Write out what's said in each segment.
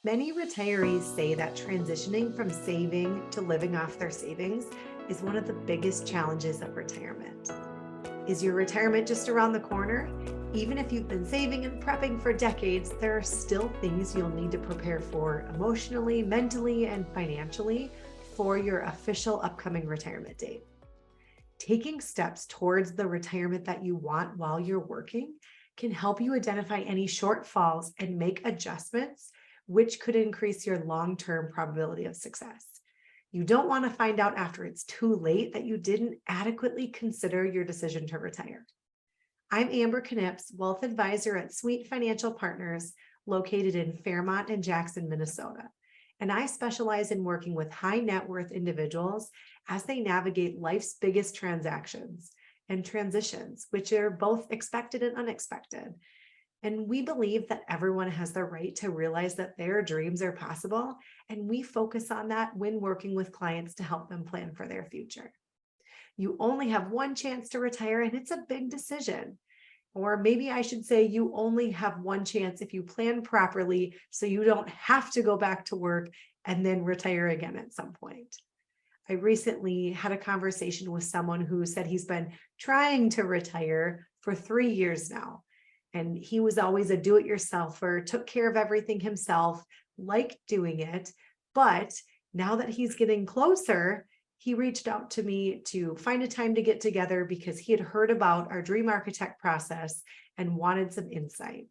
Many retirees say that transitioning from saving to living off their savings is one of the biggest challenges of retirement. Is your retirement just around the corner? Even if you've been saving and prepping for decades, there are still things you'll need to prepare for emotionally, mentally, and financially for your official upcoming retirement date. Taking steps towards the retirement that you want while you're working can help you identify any shortfalls and make adjustments, which could increase your long-term probability of success. You don't want to find out after it's too late that you didn't adequately consider your decision to retire. I'm Amber Knips, Wealth Advisor at Sweet Financial Partners, located in Fairmont and Jackson, Minnesota. And I specialize in working with high net worth individuals as they navigate life's biggest transactions and transitions, which are both expected and unexpected. And we believe that everyone has the right to realize that their dreams are possible. And we focus on that when working with clients to help them plan for their future. You only have one chance to retire, and it's a big decision. Or maybe I should say you only have one chance if you plan properly so you don't have to go back to work and then retire again at some point. I recently had a conversation with someone who said he's been trying to retire for 3 years now. And he was always a do-it-yourselfer, took care of everything himself, liked doing it. But now that he's getting closer, he reached out to me to find a time to get together because he had heard about our Dream Architect process and wanted some insight.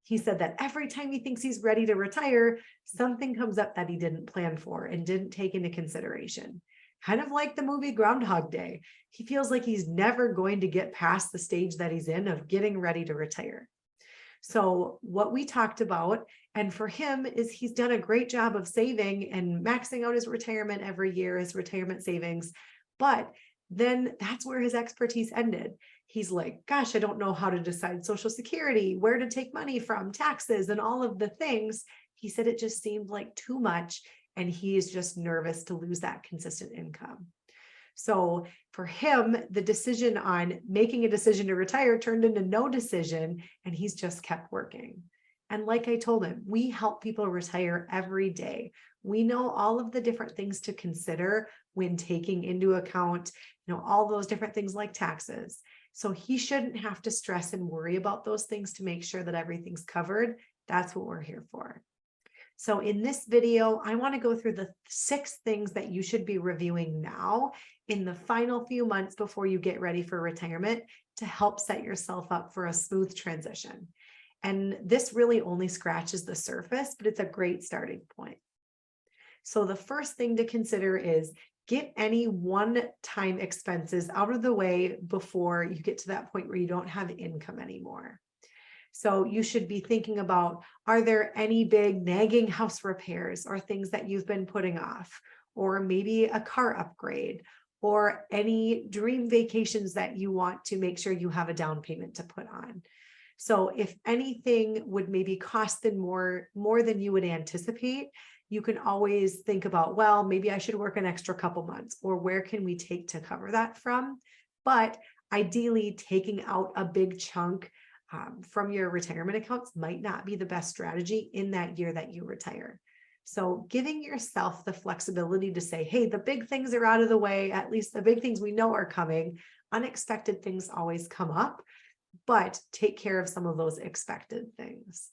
He said that every time he thinks he's ready to retire, something comes up that he didn't plan for and didn't take into consideration. Kind of like the movie Groundhog Day. He feels like he's never going to get past the stage that he's in of getting ready to retire. So what we talked about, and for him, is he's done a great job of saving and maxing out his retirement every year, his retirement savings. But then that's where his expertise ended. He's like, gosh, I don't know how to decide Social Security, where to take money from, taxes, and all of the things. He said it just seemed like too much. And he is just nervous to lose that consistent income. So for him, the decision on making a decision to retire turned into no decision, and he's just kept working. And like I told him, we help people retire every day. We know all of the different things to consider when taking into account, all those different things like taxes. So he shouldn't have to stress and worry about those things to make sure that everything's covered. That's what we're here for. So in this video, I want to go through the 6 things that you should be reviewing now in the final few months before you get ready for retirement to help set yourself up for a smooth transition. And this really only scratches the surface, but it's a great starting point. So the first thing to consider is get any one-time expenses out of the way before you get to that point where you don't have income anymore. So you should be thinking about, are there any big nagging house repairs or things that you've been putting off, or maybe a car upgrade, or any dream vacations that you want to make sure you have a down payment to put on. So if anything would maybe cost more than you would anticipate, you can always think about, well, maybe I should work an extra couple months, or where can we take to cover that from? But ideally, taking out a big chunk from your retirement accounts might not be the best strategy in that year that you retire. So giving yourself the flexibility to say, hey, the big things are out of the way, at least the big things we know are coming. Unexpected things always come up, but take care of some of those expected things.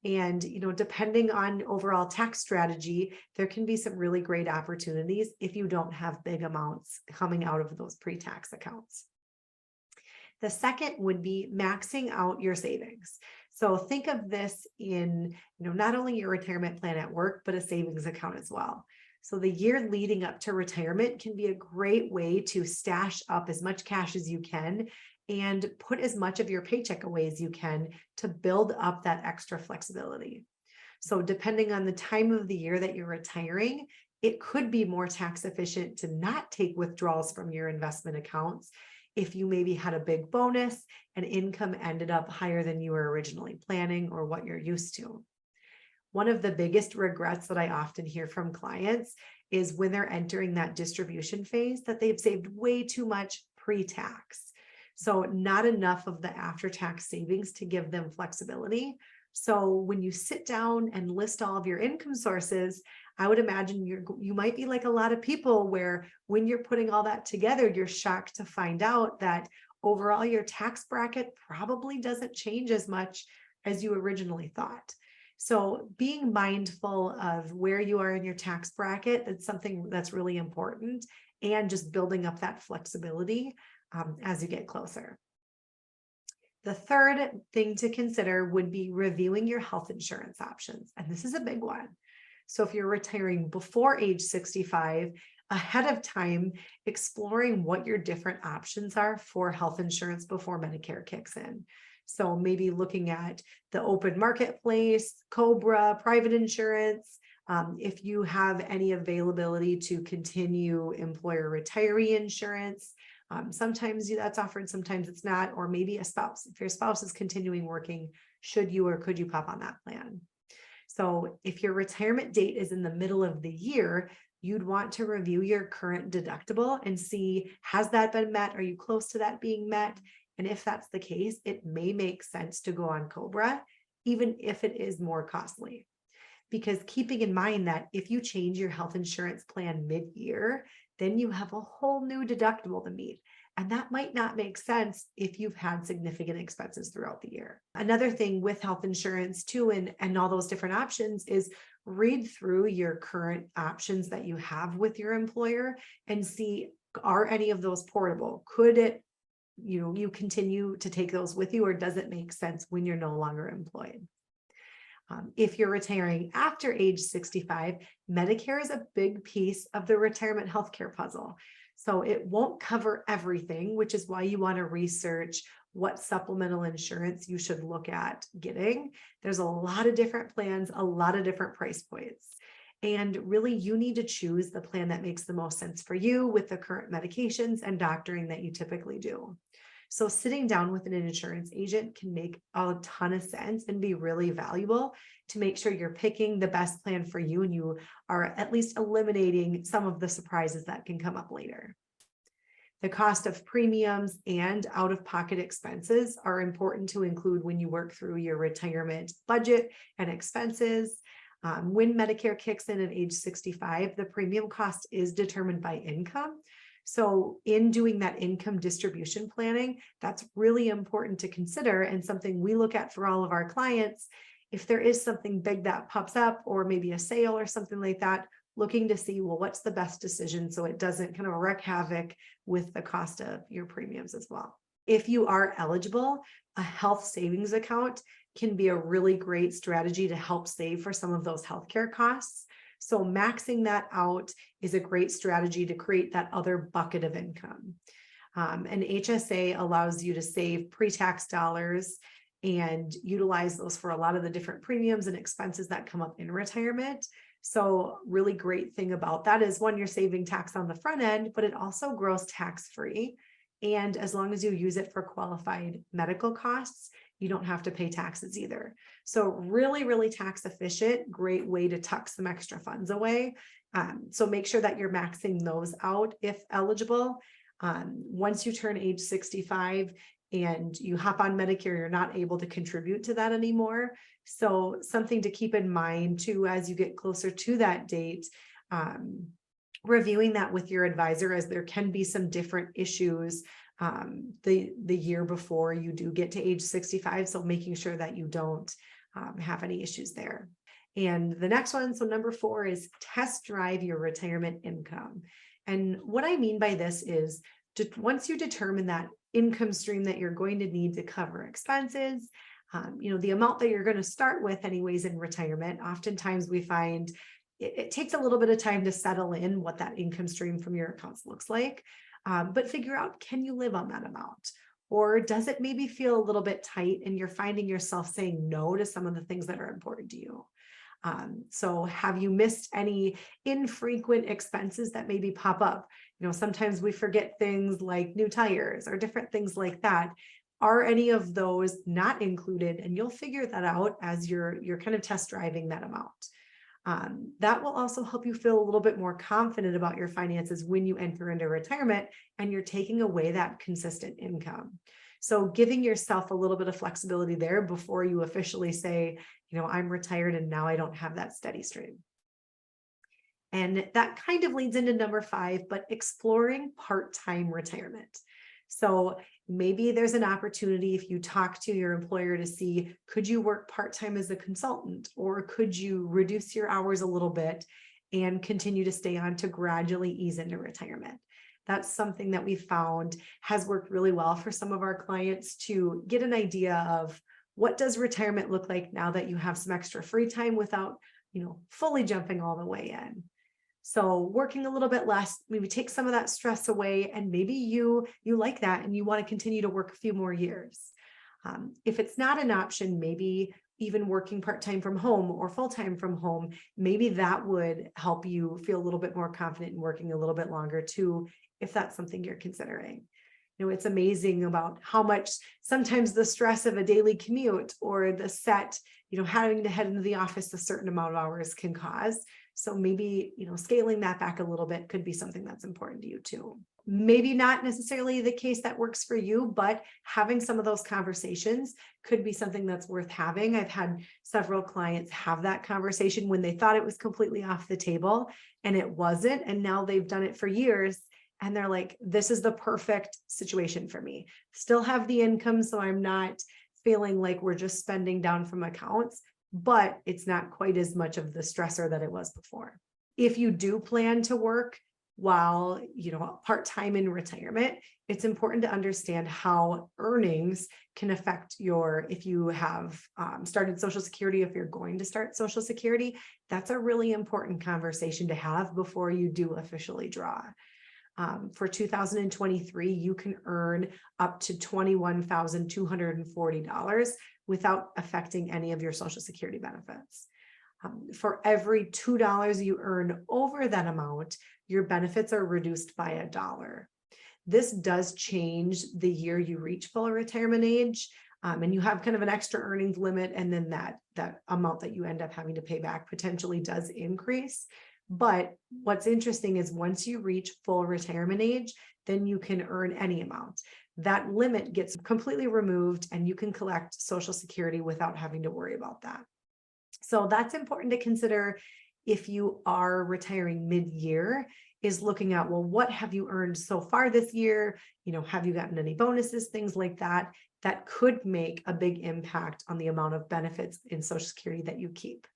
And, depending on overall tax strategy, there can be some really great opportunities if you don't have big amounts coming out of those pre-tax accounts. The second would be maxing out your savings. So think of this in, not only your retirement plan at work, but a savings account as well. So the year leading up to retirement can be a great way to stash up as much cash as you can and put as much of your paycheck away as you can to build up that extra flexibility. So depending on the time of the year that you're retiring, it could be more tax efficient to not take withdrawals from your investment accounts if you maybe had a big bonus and income ended up higher than you were originally planning or what you're used to. One of the biggest regrets that I often hear from clients is when they're entering that distribution phase that they've saved way too much pre-tax. So not enough of the after-tax savings to give them flexibility. So when you sit down and list all of your income sources, I would imagine you might be like a lot of people where when you're putting all that together, you're shocked to find out that overall your tax bracket probably doesn't change as much as you originally thought. So being mindful of where you are in your tax bracket, that's something that's really important, and just building up that flexibility as you get closer. The third thing to consider would be reviewing your health insurance options. And this is a big one. So if you're retiring before age 65, ahead of time, exploring what your different options are for health insurance before Medicare kicks in. So maybe looking at the open marketplace, COBRA, private insurance, if you have any availability to continue employer retiree insurance. Sometimes that's offered, sometimes it's not, or maybe a spouse. If your spouse is continuing working, should you or could you pop on that plan? So if your retirement date is in the middle of the year, you'd want to review your current deductible and see, has that been met? Are you close to that being met? And if that's the case, it may make sense to go on COBRA, even if it is more costly. Because keeping in mind that if you change your health insurance plan mid-year, then you have a whole new deductible to meet. And that might not make sense if you've had significant expenses throughout the year. Another thing with health insurance too, and all those different options, is read through your current options that you have with your employer and see, are any of those portable? Could it, you continue to take those with you, or does it make sense when you're no longer employed? If you're retiring after age 65, Medicare is a big piece of the retirement healthcare puzzle. So it won't cover everything, which is why you want to research what supplemental insurance you should look at getting. There's a lot of different plans, a lot of different price points. And really, you need to choose the plan that makes the most sense for you with the current medications and doctoring that you typically do. So sitting down with an insurance agent can make a ton of sense and be really valuable to make sure you're picking the best plan for you and you are at least eliminating some of the surprises that can come up later. The cost of premiums and out-of-pocket expenses are important to include when you work through your retirement budget and expenses. When Medicare kicks in at age 65, the premium cost is determined by income. So in doing that income distribution planning, that's really important to consider, and something we look at for all of our clients. If there is something big that pops up, or maybe a sale or something like that, looking to see, well, what's the best decision so it doesn't kind of wreak havoc with the cost of your premiums as well. If you are eligible, a health savings account can be a really great strategy to help save for some of those healthcare costs. So maxing that out is a great strategy to create that other bucket of income. An HSA allows you to save pre-tax dollars and utilize those for a lot of the different premiums and expenses that come up in retirement. So really great thing about that is, one, you're saving tax on the front end, but it also grows tax-free. And as long as you use it for qualified medical costs, you don't have to pay taxes either. So really, really tax efficient, great way to tuck some extra funds away. So make sure that you're maxing those out if eligible. Once you turn age 65 and you hop on Medicare, you're not able to contribute to that anymore. So something to keep in mind too, as you get closer to that date, reviewing that with your advisor, as there can be some different issues the year before you do get to age 65. So making sure that you don't have any issues there. And the next one, so number 4, is test drive your retirement income. And what I mean by this is, once you determine that income stream that you're going to need to cover expenses, the amount that you're going to start with anyways in retirement, oftentimes we find it takes a little bit of time to settle in what that income stream from your accounts looks like. But figure out, can you live on that amount? Or does it maybe feel a little bit tight and you're finding yourself saying no to some of the things that are important to you? So have you missed any infrequent expenses that maybe pop up? Sometimes we forget things like new tires or different things like that. Are any of those not included? And you'll figure that out as you're kind of test driving that amount. That will also help you feel a little bit more confident about your finances when you enter into retirement and you're taking away that consistent income. So giving yourself a little bit of flexibility there before you officially say, I'm retired and now I don't have that steady stream. And that kind of leads into number 5, but exploring part-time retirement. So maybe there's an opportunity if you talk to your employer to see, could you work part-time as a consultant, or could you reduce your hours a little bit and continue to stay on to gradually ease into retirement? That's something that we found has worked really well for some of our clients to get an idea of what does retirement look like now that you have some extra free time without, fully jumping all the way in. So working a little bit less, maybe take some of that stress away, and maybe you like that and you want to continue to work a few more years. If it's not an option, maybe even working part-time from home or full-time from home, maybe that would help you feel a little bit more confident in working a little bit longer too, if that's something you're considering. It's amazing about how much sometimes the stress of a daily commute or the set, having to head into the office a certain amount of hours can cause. So maybe, scaling that back a little bit could be something that's important to you too. Maybe not necessarily the case that works for you, but having some of those conversations could be something that's worth having. I've had several clients have that conversation when they thought it was completely off the table and it wasn't. And now they've done it for years. And they're like, this is the perfect situation for me. Still have the income, so I'm not feeling like we're just spending down from accounts, but it's not quite as much of the stressor that it was before. If you do plan to work while, part-time in retirement, it's important to understand how earnings can affect if you have started Social Security, if you're going to start Social Security. That's a really important conversation to have before you do officially draw. For 2023, you can earn up to $21,240 without affecting any of your Social Security benefits. For every $2 you earn over that amount, your benefits are reduced by $1. This does change the year you reach full retirement age, and you have kind of an extra earnings limit, and then that amount that you end up having to pay back potentially does increase. But what's interesting is once you reach full retirement age, then you can earn any amount. That limit gets completely removed and you can collect Social Security without having to worry about that. So that's important to consider if you are retiring mid-year, is looking at, well, what have you earned so far this year? Have you gotten any bonuses, things like that, that could make a big impact on the amount of benefits in Social Security that you keep.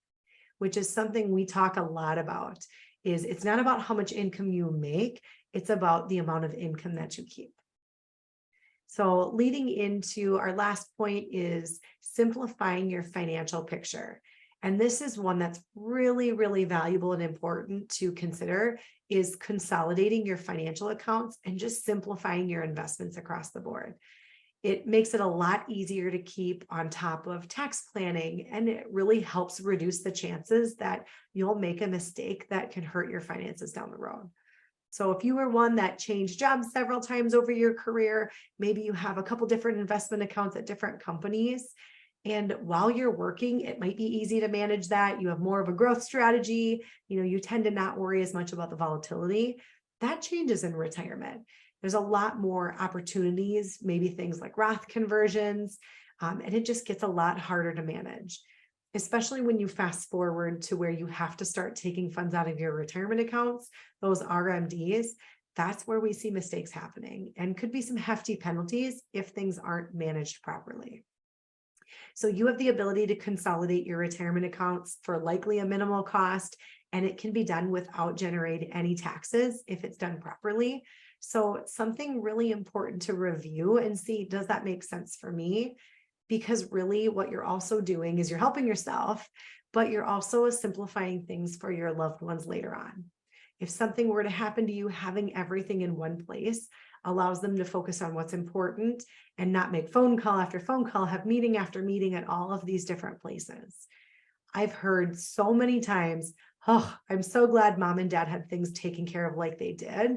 Which is something we talk a lot about, is it's not about how much income you make, it's about the amount of income that you keep. So leading into our last point is simplifying your financial picture. And this is one that's really, really valuable and important to consider, is consolidating your financial accounts and just simplifying your investments across the board. It makes it a lot easier to keep on top of tax planning, and it really helps reduce the chances that you'll make a mistake that can hurt your finances down the road. So if you were one that changed jobs several times over your career, maybe you have a couple different investment accounts at different companies, and while you're working, it might be easy to manage that. You have more of a growth strategy. You tend to not worry as much about the volatility. That changes in retirement. There's a lot more opportunities, maybe things like Roth conversions, and it just gets a lot harder to manage, especially when you fast forward to where you have to start taking funds out of your retirement accounts, those RMDs. That's where we see mistakes happening and could be some hefty penalties if things aren't managed properly. So you have the ability to consolidate your retirement accounts for likely a minimal cost, and it can be done without generating any taxes if it's done properly. So something really important to review and see, does that make sense for me? Because really what you're also doing is you're helping yourself, but you're also simplifying things for your loved ones later on. If something were to happen to you, having everything in one place allows them to focus on what's important and not make phone call after phone call, have meeting after meeting at all of these different places. I've heard so many times, oh, I'm so glad mom and dad had things taken care of like they did.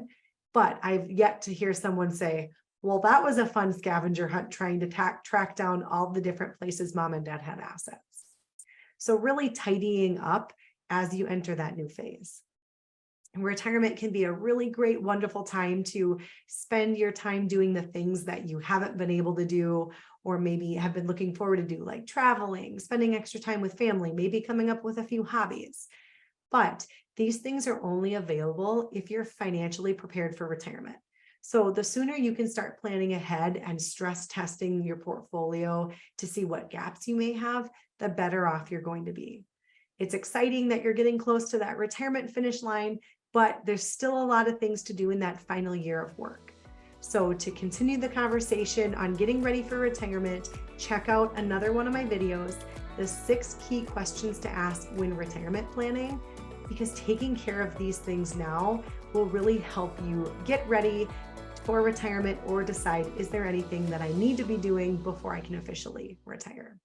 But I've yet to hear someone say, well, that was a fun scavenger hunt trying to track down all the different places mom and dad had assets. So really tidying up as you enter that new phase. Retirement can be a really great, wonderful time to spend your time doing the things that you haven't been able to do, or maybe have been looking forward to do, like traveling, spending extra time with family, maybe coming up with a few hobbies. But these things are only available if you're financially prepared for retirement. So the sooner you can start planning ahead and stress testing your portfolio to see what gaps you may have, the better off you're going to be. It's exciting that you're getting close to that retirement finish line, but there's still a lot of things to do in that final year of work. So to continue the conversation on getting ready for retirement, check out another one of my videos, the 6 key questions to ask when retirement planning, because taking care of these things now will really help you get ready for retirement or decide, is there anything that I need to be doing before I can officially retire?